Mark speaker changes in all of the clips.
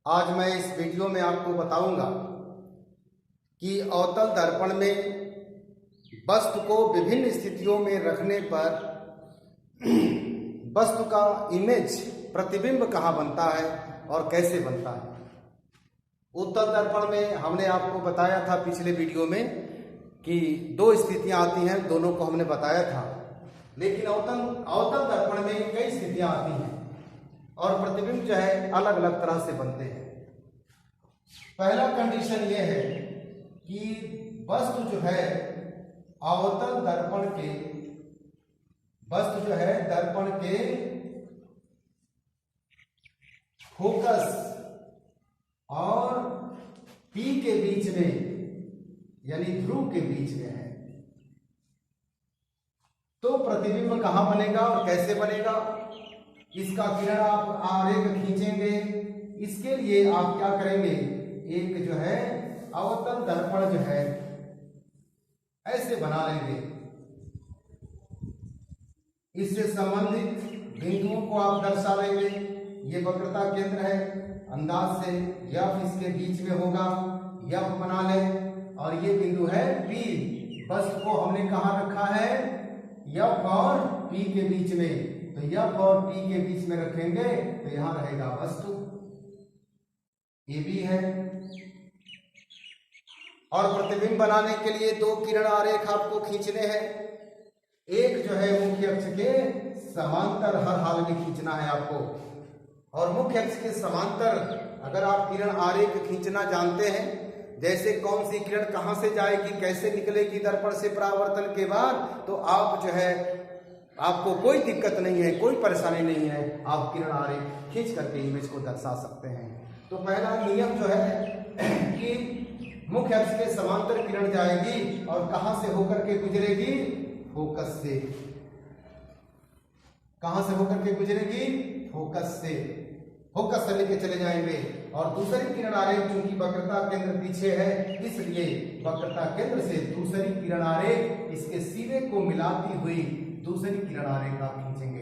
Speaker 1: आज मैं इस वीडियो में आपको बताऊंगा कि अवतल दर्पण में वस्तु को विभिन्न स्थितियों में रखने पर वस्तु का इमेज प्रतिबिंब कहाँ बनता है और कैसे बनता है। उत्तल दर्पण में हमने आपको बताया था पिछले वीडियो में कि दो स्थितियां आती हैं, दोनों को हमने बताया था। लेकिन अवतल दर्पण में कई स्थितियां आती हैं और प्रतिबिंब जो है अलग अलग तरह से बनते हैं। पहला कंडीशन ये है कि वस्तु जो है अवतल दर्पण के दर्पण के फोकस और P के बीच में यानी ध्रुव के बीच में है, तो प्रतिबिंब कहां बनेगा और कैसे बनेगा। इसका किरण आप आरेख खींचेंगे। इसके लिए आप क्या करेंगे, एक जो है अवतल दर्पण जो है ऐसे बना लेंगे। इससे संबंधित बिंदुओं को आप दर्शा लेंगे। ये वक्रता केंद्र है, अंदाज से यफ इसके बीच में होगा, यफ बना लें। और ये बिंदु है P। वस्तु को हमने कहाँ रखा है, यफ और P के बीच में। तो यफ और P के बीच में रखेंगे तो यहां रहेगा वस्तु AB है। और प्रतिबिंब बनाने के लिए दो किरण आरेख आपको खींचने हैं। एक जो है मुख्य अक्ष के समांतर हर हाल में खींचना है आपको, और मुख्य अक्ष के समांतर अगर आप किरण आरेख खींचना जानते हैं, जैसे कौन सी किरण कहां से जाएगी, कैसे निकलेगी दर्पण से परावर्तन के बाद, तो आप जो है आपको कोई दिक्कत नहीं है, कोई परेशानी नहीं है। आप किरण आरेख खींच करके इमेज को दर्शा सकते हैं। तो पहला नियम जो है कि मुख्य अक्ष के समांतर किरण जाएगी और कहां से होकर के गुजरेगी, फोकस से। कहां से होकर के गुजरेगी, फोकस से। फोकस से लेके चले जाएंगे। और दूसरी किरण आरेख चूंकि वक्रता केंद्र पीछे है, इसलिए वक्रता केंद्र से दूसरी किरण आरेख इसके सीधे को मिलाती हुई दूसरी किरण आरेख आप खींचेंगे।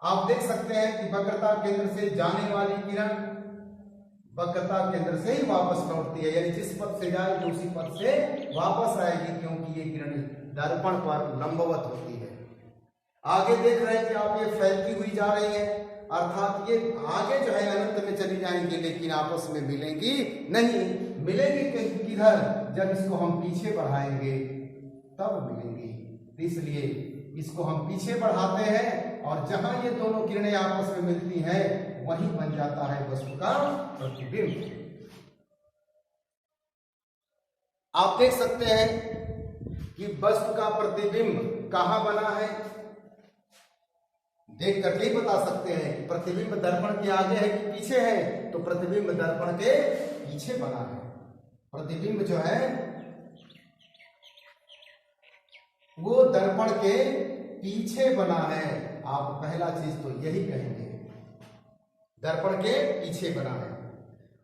Speaker 1: आप देख सकते हैं कि वक्रता केंद्र से जाने वाली किरण वक्रता केंद्र से ही वापस लौटती है, यानी जिस पथ से जाएगी उसी पथ से वापस आएगी, क्योंकि ये किरण दर्पण पर लंबवत होती है। आगे देख रहे हैं कि आप ये फैलती हुई जा रही है, अर्थात ये आगे जो है अनंत में चली जाएंगी, लेकिन आपस में मिलेंगी नहीं। मिलेंगी किधर, जब इसको हम पीछे बढ़ाएंगे तब मिलेंगी। इसलिए इसको हम पीछे बढ़ाते हैं और जहां ये दोनों किरणें आपस में मिलती हैं वहीं बन जाता है वस्तु का प्रतिबिंब। आप देख सकते हैं कि वस्तु का प्रतिबिंब कहां बना है, देख करके ही बता सकते हैं कि प्रतिबिंब दर्पण के आगे है कि पीछे है। तो प्रतिबिंब दर्पण के पीछे बना है। प्रतिबिंब जो है वो दर्पण के पीछे बना है। आप पहला चीज तो यही कहेंगे, दर्पण के पीछे बना है।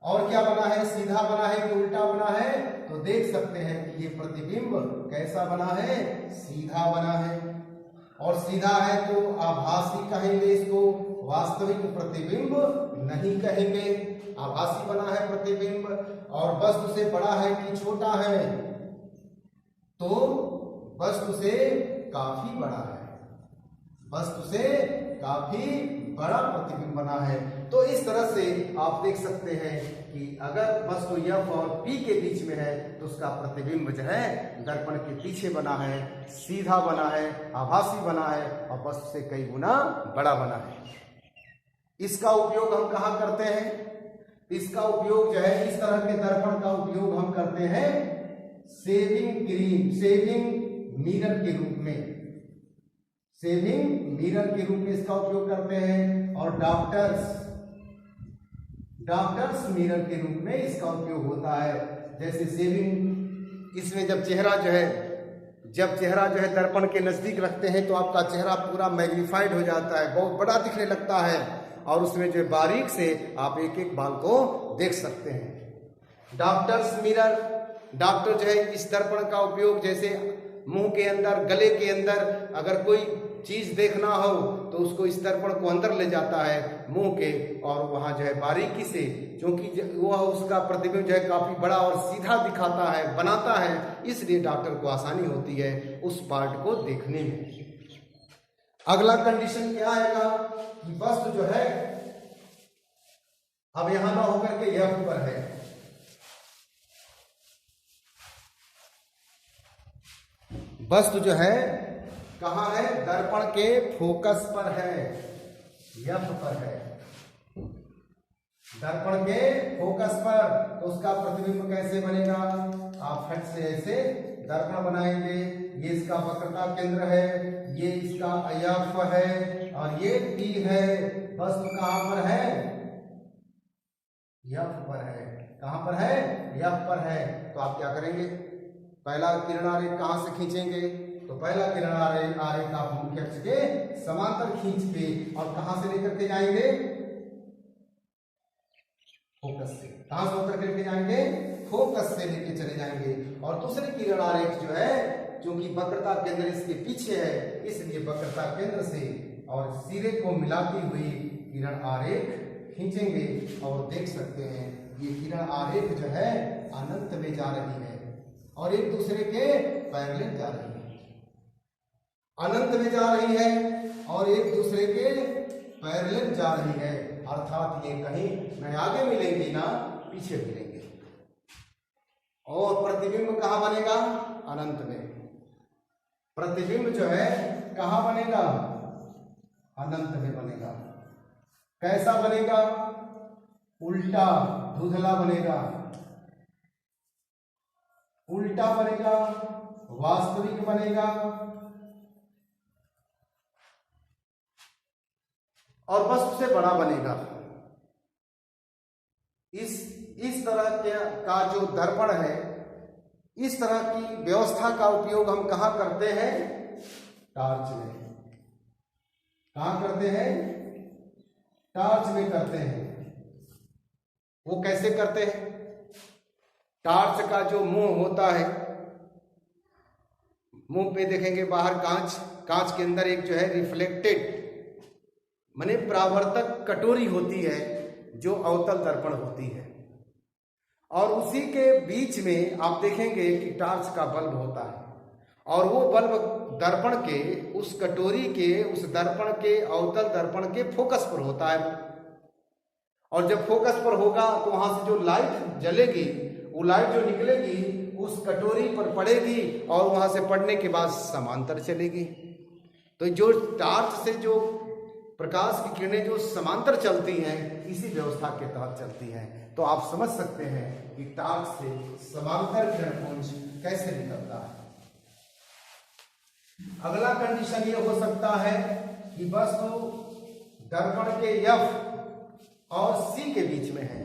Speaker 1: और क्या बना है, सीधा बना है कि उल्टा बना है, तो देख सकते हैं कि ये प्रतिबिंब कैसा बना है, सीधा बना है। और सीधा है तो आभासी कहेंगे इसको, वास्तविक प्रतिबिंब नहीं कहेंगे। आभासी बना है प्रतिबिंब। और वस्तु से बड़ा है कि छोटा है, तो वस्तु से काफी बड़ा है, वस्तु से काफी बड़ा प्रतिबिंब बना है। तो इस तरह से आप देख सकते हैं कि अगर वस्तु F और P के बीच में है तो उसका प्रतिबिंब जो है दर्पण के पीछे बना है, सीधा बना है, आभासी बना है और वस्तु से कई गुना बड़ा बना है। इसका उपयोग हम कहाँ करते हैं, इसका उपयोग जो है इस तरह के दर्पण का उपयोग हम करते हैं सेविंग मिरर के रूप में। सेविंग मिरर के रूप में इसका उपयोग करते हैं। और डॉक्टर्स मिरर के रूप में इसका उपयोग होता है। जैसे सेविंग, इसमें जब चेहरा जो है दर्पण के नजदीक रखते हैं तो आपका चेहरा पूरा मैग्नीफाइड हो जाता है, बहुत बड़ा दिखने लगता है, और उसमें जो बारीक से आप एक एक बाल को देख सकते हैं। डॉक्टर्स मिरर, डॉक्टर जो है इस दर्पण का उपयोग जैसे मुंह के अंदर, गले के अंदर अगर कोई चीज देखना हो तो उसको इस दर्पण को अंदर ले जाता है मुंह के, और वहां जो है बारीकी से, क्योंकि वह उसका प्रतिबिंब जो है काफी बड़ा और सीधा दिखाता है, बनाता है, इसलिए डॉक्टर को आसानी होती है उस पार्ट को देखने में। अगला कंडीशन क्या आएगा कि वस्तु जो है अब यहां ना होकर के यह पर है, वस्तु जो है कहां है, दर्पण के फोकस पर है, यफ पर है, दर्पण के फोकस पर। तो उसका प्रतिबिंब कैसे बनेगा, आप फट से ऐसे दर्पण बनाएंगे, ये इसका वक्रता केंद्र है, ये इसका यफ है और ये पी है। वस्तु कहां पर है, यफ पर है, कहां पर है, यफ पर है। तो आप क्या करेंगे, पहला किरण आरेख कहां से खींचेंगे, तो पहला किरण आरेख आप मुख्य अक्ष के समांतर खींच के और कहां से लेकर के जाएंगे, फोकस से। कहां से होकर के जाएंगे, फोकस से लेके चले जाएंगे। और दूसरे किरण आरेख जो है, क्योंकि वक्रता केंद्र इसके पीछे है, इसलिए वक्रता केंद्र से और सिरे को मिलाती हुई किरण आरेख खींचेंगे और देख सकते हैं ये किरण आरेख जो है अनंत में जा रही है और एक दूसरे के पैरेलल जा रही है, अनंत में जा रही है और एक दूसरे के पैरेलल जा रही है। अर्थात ये कहीं न आगे मिलेंगी ना पीछे मिलेंगे। और प्रतिबिंब कहां बनेगा, अनंत में। प्रतिबिंब जो है कहां बनेगा, अनंत में बनेगा। कैसा बनेगा, उल्टा धुंधला बनेगा, उल्टा बनेगा, वास्तविक बनेगा और वस्तु से बड़ा बनेगा। इस तरह का जो दर्पण है, इस तरह की व्यवस्था का उपयोग हम कहां करते हैं, टार्च में। कहां करते हैं, टार्च में करते हैं। वो कैसे करते हैं, टार्च का जो मुंह होता है, मुंह पे देखेंगे बाहर कांच, कांच के अंदर एक जो है रिफ्लेक्टेड माने परावर्तक कटोरी होती है जो अवतल दर्पण होती है, और उसी के बीच में आप देखेंगे कि टार्च का बल्ब होता है और वो बल्ब दर्पण के उस कटोरी के, उस दर्पण के, अवतल दर्पण के फोकस पर होता है। और जब फोकस पर होगा तो वहां से जो लाइट जलेगी, वो लाइट जो निकलेगी उस कटोरी पर पड़ेगी और वहां से पड़ने के बाद समांतर चलेगी। तो जो टार्च से जो प्रकाश की किरणें जो समांतर चलती हैं, इसी व्यवस्था के तहत चलती हैं। तो आप समझ सकते हैं कि टार्च से समांतर किरणपुंज कैसे निकलता है। अगला कंडीशन ये हो सकता है कि वस्तु दर्पण के एफ और सी के बीच में है,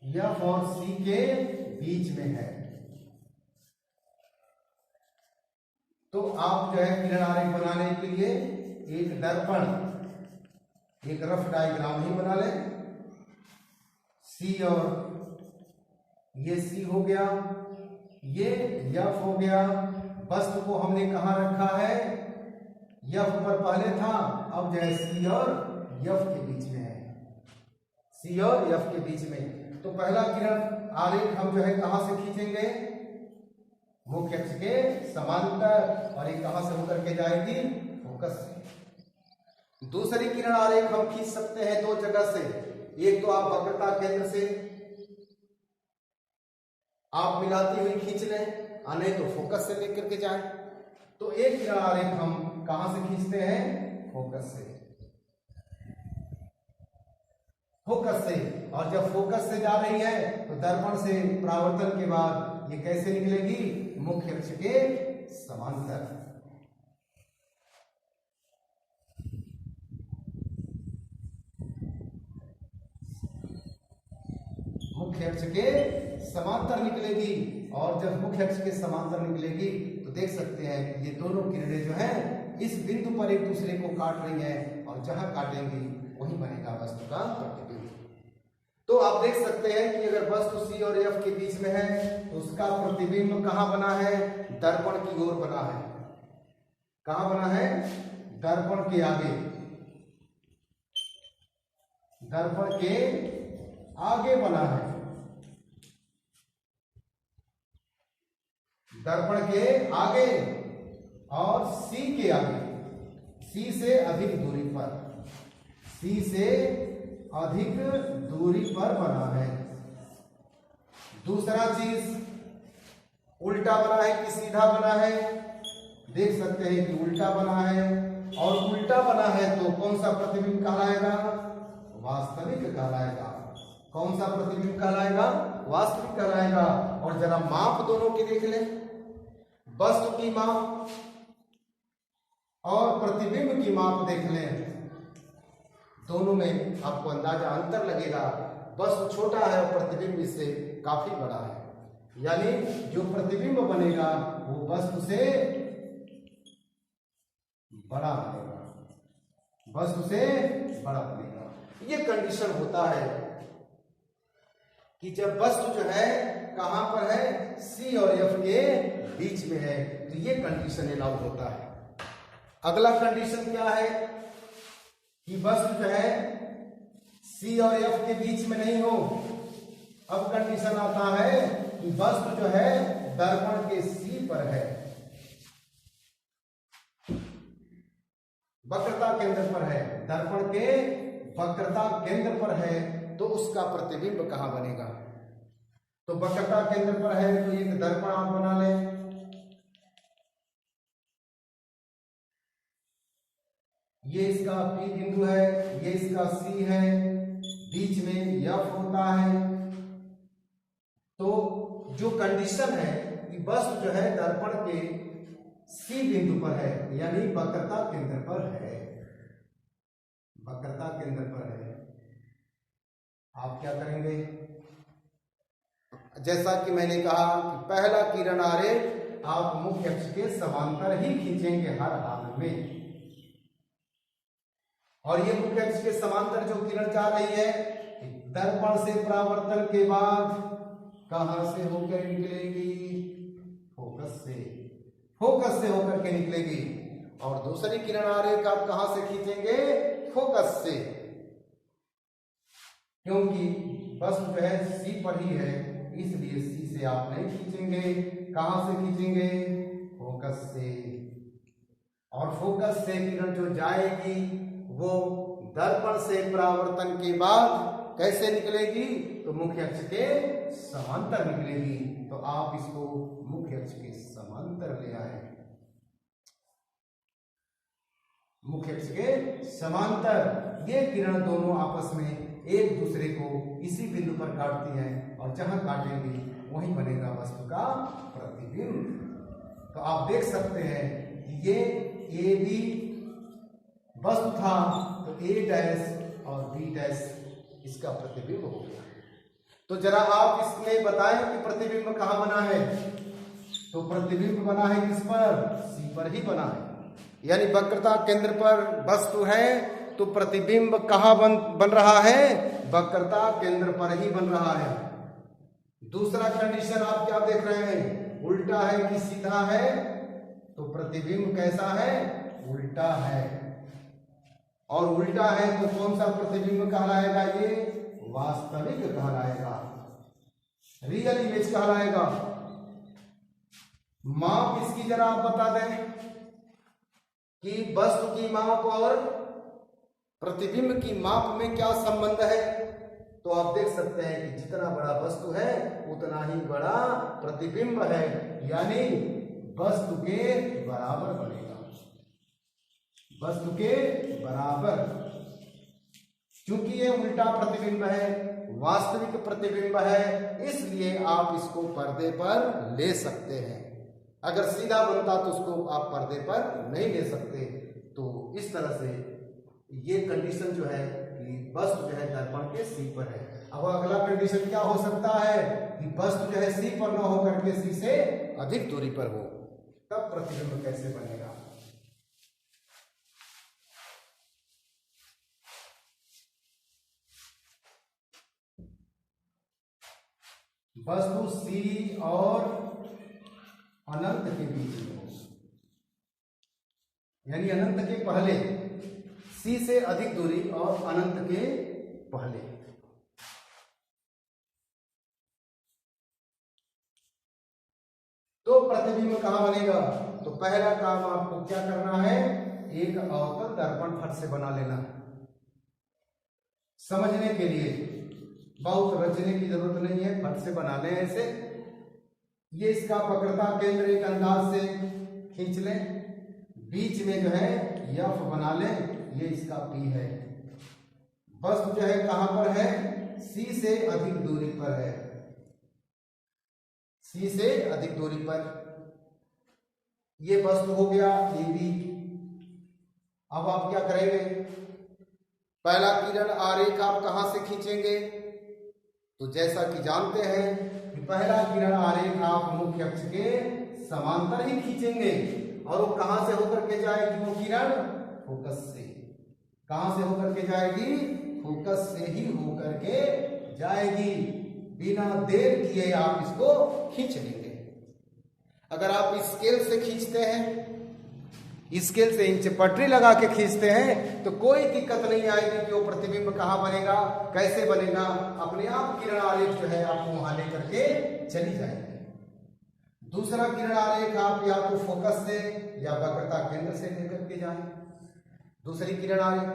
Speaker 1: एफ और सी के बीच में है। तो आप जो है किरण आरेख बनाने के लिए एक दर्पण, एक रफ डायग्राम ही बना लें। सी और ये सी हो गया, ये एफ हो गया। वस्तु को हमने कहां रखा है, एफ पर पहले था, अब जो है सी और एफ के बीच में है, सी और एफ के बीच में। तो पहला किरण आरेख हम जो है कहां से खींचेंगे, मुख्य अक्ष के समांतर, और ये कहां से होकर के जाएगी, फोकस से। दूसरी किरण आरेख हम खींच सकते हैं दो जगह से। एक तो आप वक्रता केंद्र से आप मिलाती हुई खींच लें, नहीं तो फोकस से लेकर के जाए। तो एक किरण आरेख हम कहां से खींचते हैं, फोकस से, फोकस से। और जब फोकस से जा रही है तो दर्पण से परावर्तन के बाद ये कैसे निकलेगी, मुख्य अक्ष के समांतर। मुख्य अक्ष के समांतर निकलेगी। और जब मुख्य अक्ष के समांतर निकलेगी तो देख सकते हैं कि ये दोनों किरणें जो हैं इस बिंदु पर एक दूसरे को काट रही हैं, और जहां काटेंगी वहीं बनेगा वस्तु का प्रतिबिंब। तो तो आप देख सकते हैं कि अगर वस्तु सी और एफ के बीच में है तो उसका प्रतिबिंब कहां बना है? दर्पण की ओर बना है। कहां बना है? दर्पण के आगे, दर्पण के आगे बना है, दर्पण के आगे और सी के आगे, सी से अधिक दूरी पर, सी से अधिक दूरी पर बना है। दूसरा चीज, उल्टा बना है कि सीधा बना है? देख सकते हैं कि उल्टा बना है, और उल्टा बना है तो कौन सा प्रतिबिंब कहलाएगा? वास्तविक कहलाएगा। कौन सा प्रतिबिंब कहलाएगा? वास्तविक कहलाएगा। और जरा माप दोनों की देख लें, वस्तु की माप और प्रतिबिंब की माप देख लें, दोनों में आपको अंदाजा अंतर लगेगा। वस्तु छोटा है और प्रतिबिंब इससे काफी बड़ा है, यानी जो प्रतिबिंब बनेगा वो वस्तु से बड़ा बनेगा, वस्तु से बड़ा बनेगा। ये कंडीशन होता है कि जब वस्तु जो है कहां पर है? सी और एफ के बीच में है, तो ये कंडीशन अलाउ होता है। अगला कंडीशन क्या है कि वस्तु जो है सी और एफ के बीच में नहीं हो। अब कंडीशन आता है कि वस्तु जो है दर्पण के सी पर है, वक्रता केंद्र पर है, दर्पण के वक्रता केंद्र पर है, तो उसका प्रतिबिंब कहां बनेगा? तो वक्रता केंद्र पर है तो एक दर्पण आप बना लें, ये इसका P बिंदु है, ये इसका C है, बीच में F होता है। तो जो कंडीशन है कि वस्तु जो है दर्पण के C बिंदु पर है, यानी वक्रता केंद्र पर है, वक्रता केंद्र पर है। आप क्या करेंगे? जैसा कि मैंने कहा कि पहला किरण आरेख आप मुख्य अक्ष के समांतर ही खींचेंगे हर हाल में, और ये मुख्य अक्ष के समांतर जो किरण जा रही है दर्पण से परावर्तन के बाद कहां से होकर निकलेगी? फोकस से, फोकस से होकर के निकलेगी। और दूसरी किरण आरेख आप कहां से खींचेंगे? फोकस से, क्योंकि वस्तु जो है सी पर ही है, इसलिए सी से आप नहीं खींचेंगे। कहां से खींचेंगे? फोकस से। और फोकस से किरण जो जाएगी वो दर्पण से परावर्तन के बाद कैसे निकलेगी? तो मुख्य अक्ष के समांतर निकलेगी। तो आप इसको मुख्य अक्ष के समांतर ले आए, मुख्य अक्ष के समांतर। ये किरण दोनों आपस में एक दूसरे को इसी बिंदु पर काटती हैं, और जहां काटेंगी वहीं बनेगा वस्तु का प्रतिबिंब। तो आप देख सकते हैं कि ये ए बी वस्तु था, तो ए डैश और बी डैश इसका प्रतिबिंब हो गया। तो जरा आप इसमें बताएं कि प्रतिबिंब कहां बना है? तो प्रतिबिंब बना है किस पर? सी पर ही बना है, यानी वक्रता केंद्र पर वस्तु है तो प्रतिबिंब कहां बन रहा है? वक्रता केंद्र पर ही बन रहा है। दूसरा कंडीशन आप क्या देख रहे हैं? उल्टा है कि सीधा है? तो प्रतिबिंब कैसा है? उल्टा है। और उल्टा है तो कौन सा प्रतिबिंब कहलाएगा? ये वास्तविक कहलाएगा, रियल इमेज कहलाएगा। माप इसकी जरा आप बता दें कि वस्तु की माप और प्रतिबिंब की माप में क्या संबंध है। तो आप देख सकते हैं कि जितना बड़ा वस्तु है उतना ही बड़ा प्रतिबिंब है, यानी वस्तु के बराबर बनेगा, वस्तु के बराबर। क्योंकि ये उल्टा प्रतिबिंब है, वास्तविक प्रतिबिंब है, इसलिए आप इसको पर्दे पर ले सकते हैं। अगर सीधा बनता तो उसको आप पर्दे पर नहीं ले सकते। तो इस तरह से ये कंडीशन जो है कि वस्तु जो है दर्पण के सी पर है। अब अगला कंडीशन क्या हो सकता है कि वस्तु जो है सी पर न होकर के सी से अधिक दूरी पर हो, तब प्रतिबिंब कैसे बनेगा? वस्तु सी और अनंत के बीच में, यानी अनंत के पहले, सी से अधिक दूरी और अनंत के पहले। तो प्रतिबिंब कहां बनेगा? तो पहला काम आपको क्या करना है, एक अवतल दर्पण फट से बना लेना। समझने के लिए बहुत रचने की जरूरत नहीं है, फट से बना लें ऐसे। ये इसका वक्रता केंद्र एक अंदाज से खींच लें, बीच में जो है यफ बना लें, ये इसका पी है। वस्तु जो है कहां पर है? सी से अधिक दूरी पर है, सी से अधिक दूरी पर। ये वस्तु हो गया ए बी। अब आप क्या करेंगे? पहला किरण आरेख आप कहां से खींचेंगे? तो जैसा कि जानते हैं कि पहला किरण आरेख आप मुख्य अक्ष के समांतर ही खींचेंगे, और वो कहां से होकर के जाएगी? वो किरण फोकस से। कहां से होकर के जाएगी? फोकस से ही होकर के जाएगी। बिना देर किए आप इसको खींच लेंगे। अगर आप स्केल से खींचते हैं, स्केल से इंच पटरी लगा के खींचते हैं, तो कोई दिक्कत नहीं आएगी कि वो प्रतिबिंब कहां बनेगा, कैसे बनेगा। अपने आप किरण आरेख जो है आप वहां लेकर के चली जाएगी। दूसरा किरण आरेख आप या तो फोकस से या वक्रता केंद्र से लेकर के जाएं। दूसरी किरण आरेख,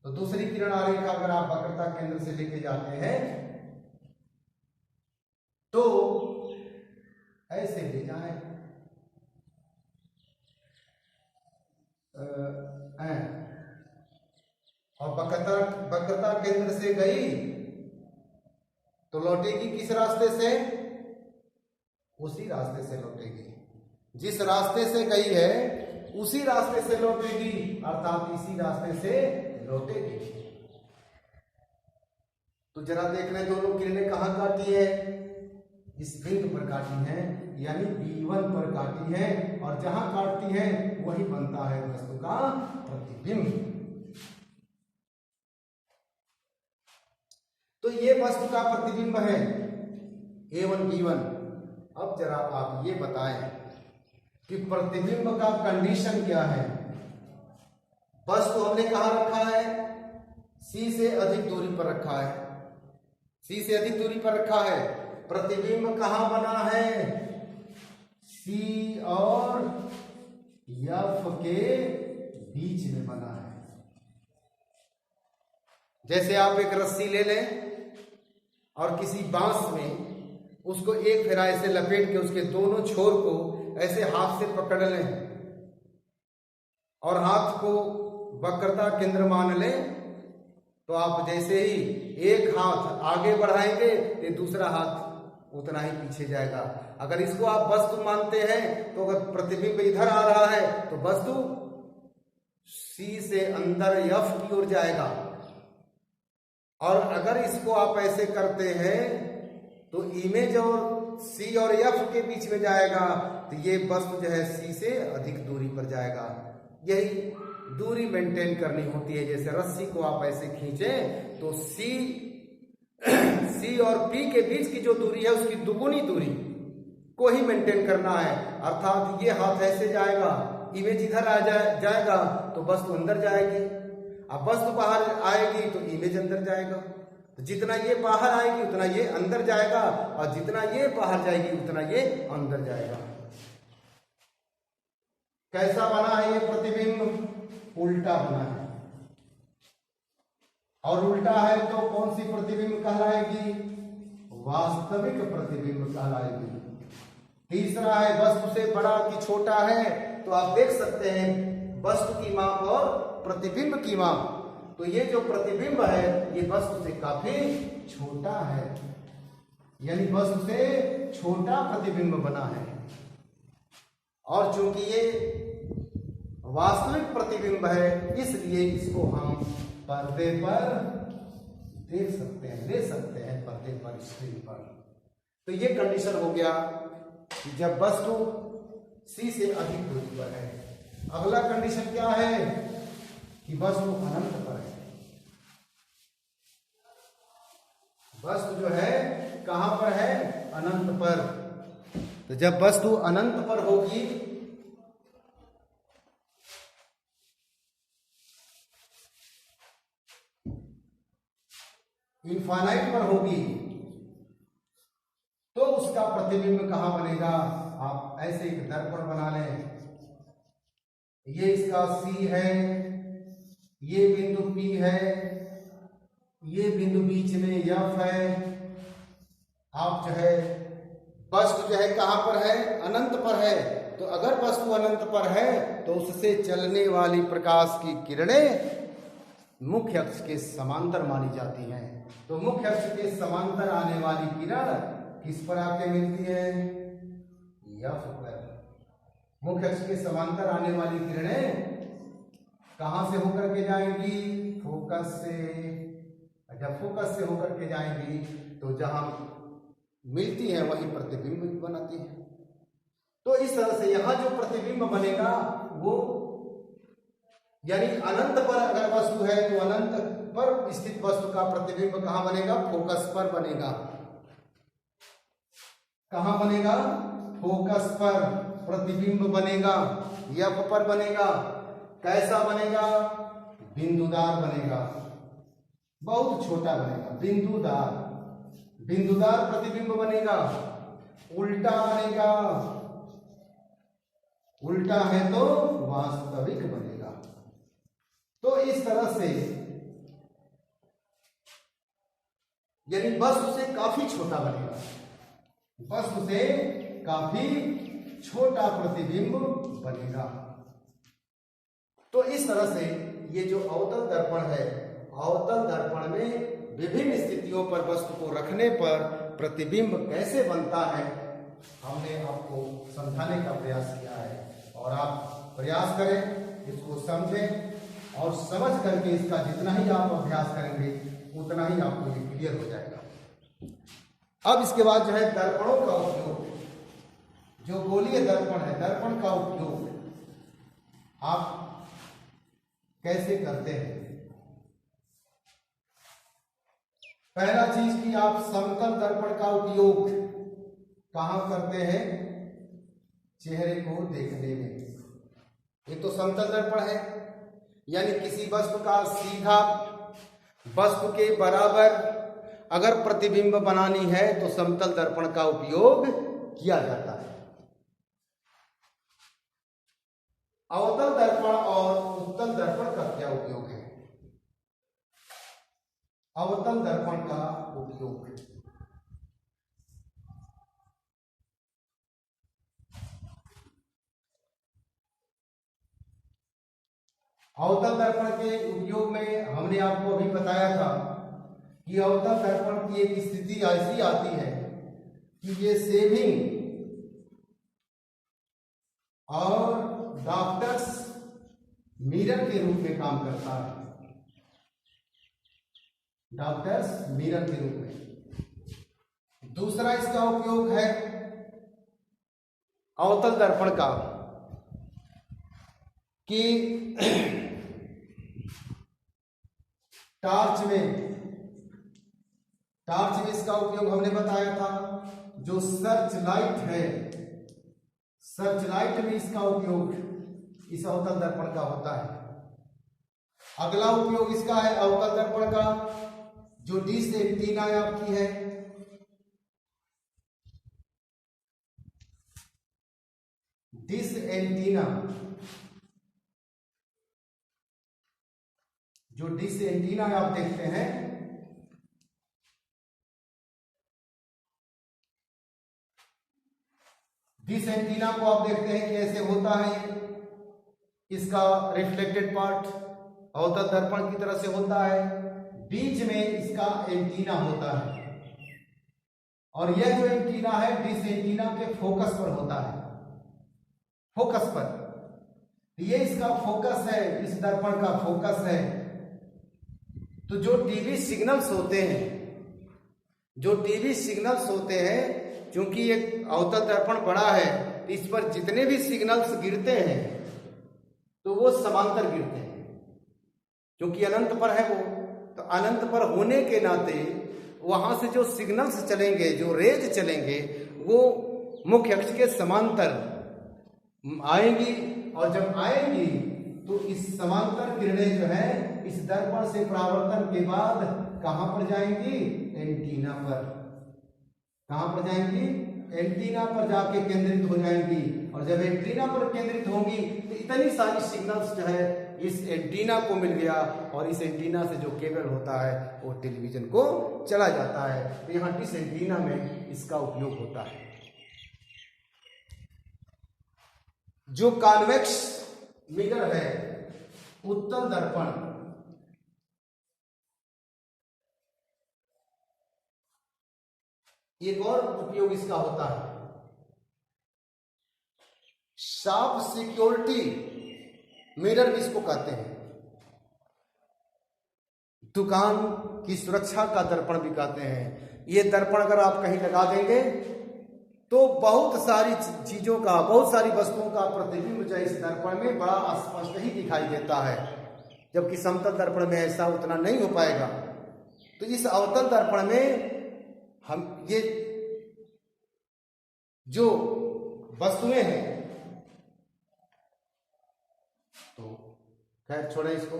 Speaker 1: तो दूसरी किरण आरेख अगर आप वक्रता केंद्र से लेके जाते हैं तो ऐसे ले जाएं, और वक्रता केंद्र से गई तो लौटेगी किस रास्ते से? उसी रास्ते से लौटेगी, जिस रास्ते से गई है उसी रास्ते से लौटेगी, अर्थात इसी रास्ते से लौटेगी। तो जरा देख लें दोनों किरणें कहां काटी है? इस बिंदु पर काटी है, यानी B1 पर काटी है, और जहां काटती है वही बनता है वस्तु का प्रतिबिंब। तो ये वस्तु का प्रतिबिंब है A1 B1। अब जरा आप ये बताएं कि प्रतिबिंब का कंडीशन क्या है? वस्तु हमने कहां रखा है? C से अधिक दूरी पर रखा है, C से अधिक दूरी पर रखा है। प्रतिबिंब कहां बना है? C और F के बीच में बना है। जैसे आप एक रस्सी ले लें और किसी बांस में उसको एक फेरा ऐसे लपेट के उसके दोनों छोर को ऐसे हाथ से पकड़ लें और हाथ को वक्रता केंद्र मान लें, तो आप जैसे ही एक हाथ आगे बढ़ाएंगे तो दूसरा हाथ उतना ही पीछे जाएगा। अगर इसको आप वस्तु मानते हैं तो अगर प्रतिबिंब इधर आ रहा है तो वस्तु C से अंदर F की ओर जाएगा, और अगर इसको आप ऐसे करते हैं तो इमेज और C और F के बीच में जाएगा, तो ये वस्तु जो है C से अधिक दूरी पर जाएगा। यही दूरी मेंटेन करनी होती है। जैसे रस्सी को आप ऐसे खींचें तो C और P के बीच की जो दूरी है उसकी दुगुनी दूरी को ही मेंटेन करना है। अर्थात ये हाथ ऐसे जाएगा, इमेज इधर आ जाएगा तो वस्तु अंदर जाएगी, अब वस्तु बाहर आएगी तो इमेज अंदर जाएगा। तो जितना ये बाहर आएगी उतना ये अंदर जाएगा, और जितना ये बाहर जाएगी उतना ये अंदर जाएगा। कैसा बना है ये प्रतिबिंब? उल्टा बना है, और उल्टा है तो कौन सी प्रतिबिंब कहलाएगी? वास्तविक प्रतिबिंब कहलाएगी। तीसरा है वस्तु से बड़ा कि छोटा है, तो आप देख सकते हैं वस्तु की माप और प्रतिबिंब की माप। तो ये जो प्रतिबिंब है ये वस्तु से काफी छोटा है, यानी वस्तु से छोटा प्रतिबिंब बना है। और चूंकि ये वास्तविक प्रतिबिंब है इसलिए इसको हम पर्दे पर देख सकते हैं, ले सकते हैं पर्दे पर, स्क्रीन पर। तो ये कंडीशन हो गया कि जब वस्तु C से अधिक दूरी पर है। अगला कंडीशन क्या है? कि वस्तु अनंत पर है। वस्तु जो है कहां पर तो जब वस्तु अनंत पर होगी इनफाइनाइट पर होगी तो उसका प्रतिबिंब कहां बनेगा। आप ऐसे एक दर्पण बना लें, ये इसका C है, ये बिंदु P है, ये बिंदु बीच में F है। आप जो है वस्तु जो है कहां पर है, अनंत पर है। तो अगर वस्तु अनंत पर है तो उससे चलने वाली प्रकाश की किरणें मुख्य अक्ष के समांतर मानी जाती हैं। तो मुख्य अक्ष के समांतर आने वाली किरण किस पर आके मिलती है, F पर। मुख्य अक्ष के समांतर आने वाली किरणें कहां से होकर के जाएंगी, फोकस से। जब फोकस से होकर के जाएंगी तो जहां मिलती है वहीं प्रतिबिंब बनाती है। तो इस तरह से यहां जो प्रतिबिंब बनेगा वो यानी अनंत पर अगर वस्तु है तो अनंत पर स्थित वस्तु का प्रतिबिंब कहां बनेगा, फोकस पर बनेगा। कहां बनेगा, फोकस पर प्रतिबिंब बनेगा, F पर बनेगा। कैसा बनेगा, बिंदुदार बनेगा, बहुत छोटा बनेगा, बिंदुदार। बिंदुदार प्रतिबिंब बनेगा, उल्टा बनेगा, उल्टा है तो वास्तविक बनेगा। तो इस तरह से यानी वस्तु से काफी छोटा बनेगा, वस्तु से काफी छोटा प्रतिबिंब बनेगा। तो इस तरह से ये जो अवतल दर्पण है, अवतल दर्पण में विभिन्न स्थितियों पर वस्तु को रखने पर प्रतिबिंब कैसे बनता है हमने आपको समझाने का प्रयास किया है। और आप प्रयास करें, इसको समझें और समझ करके इसका जितना ही आप अभ्यास करेंगे उतना ही आपको ये क्लियर हो जाएगा। अब इसके बाद जो है दर्पणों का उपयोग, जो गोलीय दर्पण है, दर्पण का उपयोग आप कैसे करते हैं। पहला चीज कि आप समतल दर्पण का उपयोग कहां करते हैं, चेहरे को देखने में। ये तो समतल दर्पण है, यानी किसी वस्तु का सीधा वस्तु के बराबर अगर प्रतिबिंब बनानी है तो समतल दर्पण का उपयोग किया जाता है। अवतल दर्पण और उत्तल दर्पण का क्या उपयोग है। अवतल दर्पण का उपयोग अवतल दर्पण के उपयोग में हमने आपको अभी बताया था कि अवतल दर्पण की एक स्थिति ऐसी आती है कि ये सेविंग और डॉक्टर्स मिरर के रूप में काम करता है, डॉक्टर्स मिरर के रूप में। दूसरा इसका उपयोग है अवतल दर्पण का कि टॉर्च में इसका उपयोग हमने बताया था। जो सर्च लाइट है, सर्च लाइट में इसका उपयोग इस अवतल दर्पण का होता है। अगला उपयोग इसका है अवतल दर्पण का जो डिश एंटीना आपकी है, डिश एंटीना, जो डिश एंटीना आप देखते हैं, डिश एंटीना को आप देखते हैं कि ऐसे होता है। इसका रिफ्लेक्टेड पार्ट अवतल दर्पण की तरह से होता है, बीच में इसका एंटीना होता है और यह जो एंटीना है डिश एंटीना के फोकस पर होता है, फोकस पर। ये इसका फोकस है, इस दर्पण का फोकस है। तो जो टीवी सिग्नल्स होते हैं, जो टीवी सिग्नल्स होते हैं, क्योंकि ये अवतल दर्पण बड़ा है तो इस पर जितने भी सिग्नल्स गिरते हैं तो वो समांतर गिरते हैं, क्योंकि अनंत पर है वो। तो अनंत पर होने के नाते वहां से जो सिग्नल्स चलेंगे, जो रेज चलेंगे, वो मुख्य अक्ष के समांतर आएंगी, और जब आएंगी तो इस समांतर किरणें जो है इस दर्पण से परावर्तन के बाद कहां पर जाएंगी? एंटीना पर। कहां पर जाएंगी? एंटीना पर जाके केंद्रित हो जाएंगी, और जब एंटीना पर केंद्रित होंगी तो इतनी सारी सिग्नल्स जो है इस एंटीना को मिल गया, और इस एंटीना से जो केबल होता है वो टेलीविजन को चला जाता है। तो यहाँ इस एंटीना में इसका उपयोग होता है। जो कॉन्वेक्स मिरर है, उत्तल दर्पण, एक और उपयोग इसका होता है, शॉप सिक्योरिटी मिरर इसको कहते हैं। दुकान की सुरक्षा का दर्पण भी कहते हैं। ये दर्पण अगर आप कहीं लगा देंगे तो बहुत सारी चीजों का, बहुत सारी वस्तुओं का प्रतिबिंब जो इस दर्पण में बड़ा स्पष्ट ही दिखाई देता है, जबकि समतल दर्पण में ऐसा उतना नहीं हो पाएगा। तो इस अवतल दर्पण में हम ये जो वस्तुएं हैं, तो खैर छोड़े इसको।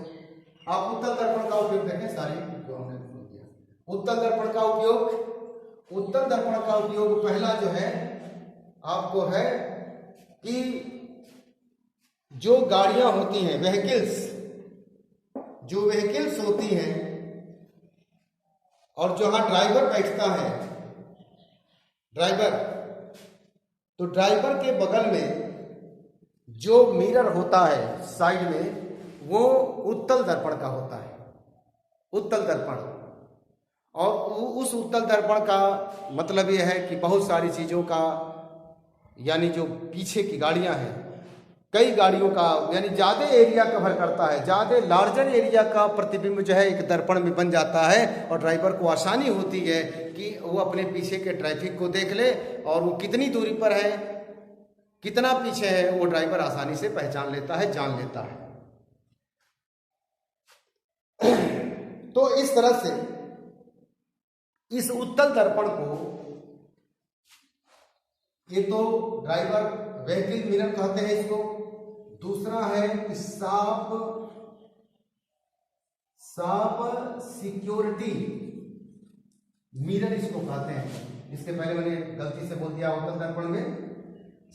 Speaker 1: आप उत्तल दर्पण का उपयोग देखें, सारी जो हमने सुन दिया। उत्तल दर्पण का उपयोग, उत्तल दर्पण का उपयोग पहला जो है आपको है कि जो गाड़ियां होती हैं, व्हीकल्स, जो व्हीकल्स होती हैं और जहां ड्राइवर बैठता है, ड्राइवर, तो ड्राइवर के बगल में जो मिरर होता है साइड में, वो उत्तल दर्पण का होता है, उत्तल दर्पण। और उस उत्तल दर्पण का मतलब यह है कि बहुत सारी चीजों का, यानी जो पीछे की गाड़ियां हैं, कई गाड़ियों का, यानी ज्यादा एरिया कवर करता है, ज्यादा लार्जर एरिया का प्रतिबिंब जो है एक दर्पण में बन जाता है, और ड्राइवर को आसानी होती है कि वो अपने पीछे के ट्रैफिक को देख ले, और वो कितनी दूरी पर है, कितना पीछे है, वो ड्राइवर आसानी से पहचान लेता है, जान लेता है। तो इस तरह से इस उत्तल दर्पण को, ये तो ड्राइवर व्हीकल मिरर कहते हैं इसको। दूसरा है शॉप सिक्योरिटी मिरर इसको कहते हैं। इसके पहले मैंने गलती से बोल दिया, उत्तल दर्पण में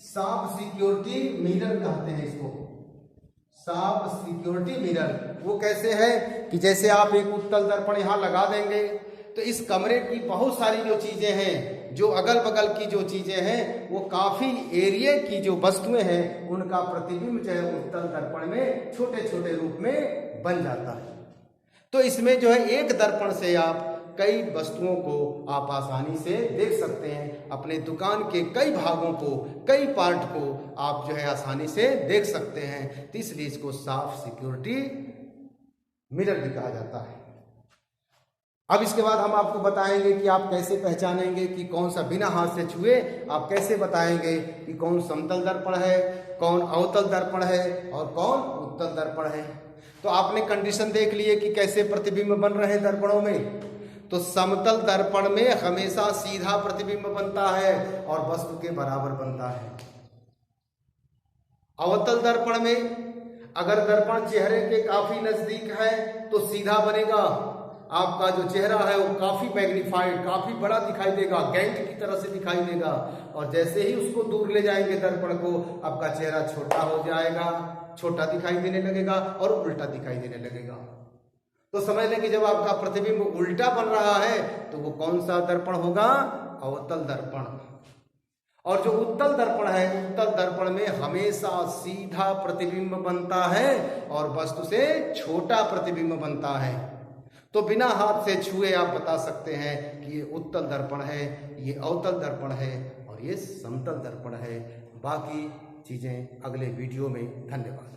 Speaker 1: शॉप सिक्योरिटी मिरर कहते हैं इसको। शॉप सिक्योरिटी मिरर वो कैसे है कि जैसे आप एक उत्तल दर्पण यहां लगा देंगे तो इस कमरे की बहुत सारी जो चीजें हैं, जो अगल बगल की जो चीजें हैं, वो काफी एरिया की जो वस्तुएं हैं, उनका प्रतिबिंब जो है उत्तल दर्पण में छोटे छोटे रूप में बन जाता है। तो इसमें जो है एक दर्पण से आप कई वस्तुओं को आप आसानी से देख सकते हैं। अपने दुकान के कई भागों को, कई पार्ट को आप जो है आसानी से देख सकते हैं। तो इसलिए इसको शॉप सिक्योरिटी मिरर भी कहा जाता है। अब इसके बाद हम आपको बताएंगे कि आप कैसे पहचानेंगे कि कौन सा, बिना हाथ से छुए आप कैसे बताएंगे कि कौन समतल दर्पण है, कौन अवतल दर्पण है और कौन उत्तल दर्पण है। तो आपने कंडीशन देख लिए कि कैसे प्रतिबिंब बन रहे हैं दर्पणों में। तो समतल दर्पण में हमेशा सीधा प्रतिबिंब बनता है और वस्तु के बराबर बनता है। अवतल दर्पण में अगर दर्पण चेहरे के काफी नजदीक है तो सीधा बनेगा, आपका जो चेहरा है वो काफी मैग्नीफाइड, काफी बड़ा दिखाई देगा, गैंट की तरह से दिखाई देगा। और जैसे ही उसको दूर ले जाएंगे दर्पण को, आपका चेहरा छोटा हो जाएगा, छोटा दिखाई देने लगेगा और उल्टा दिखाई देने लगेगा। तो समझ लें कि जब आपका प्रतिबिंब उल्टा बन रहा है तो वो कौन सा दर्पण होगा? अवतल दर्पण। और जो उत्तल दर्पण है, उत्तल दर्पण में हमेशा सीधा प्रतिबिंब बनता है और वस्तु से छोटा प्रतिबिंब बनता है। तो बिना हाथ से छुए आप बता सकते हैं कि ये उत्तल दर्पण है, ये अवतल दर्पण है और ये समतल दर्पण है। बाकी चीजें अगले वीडियो में। धन्यवाद।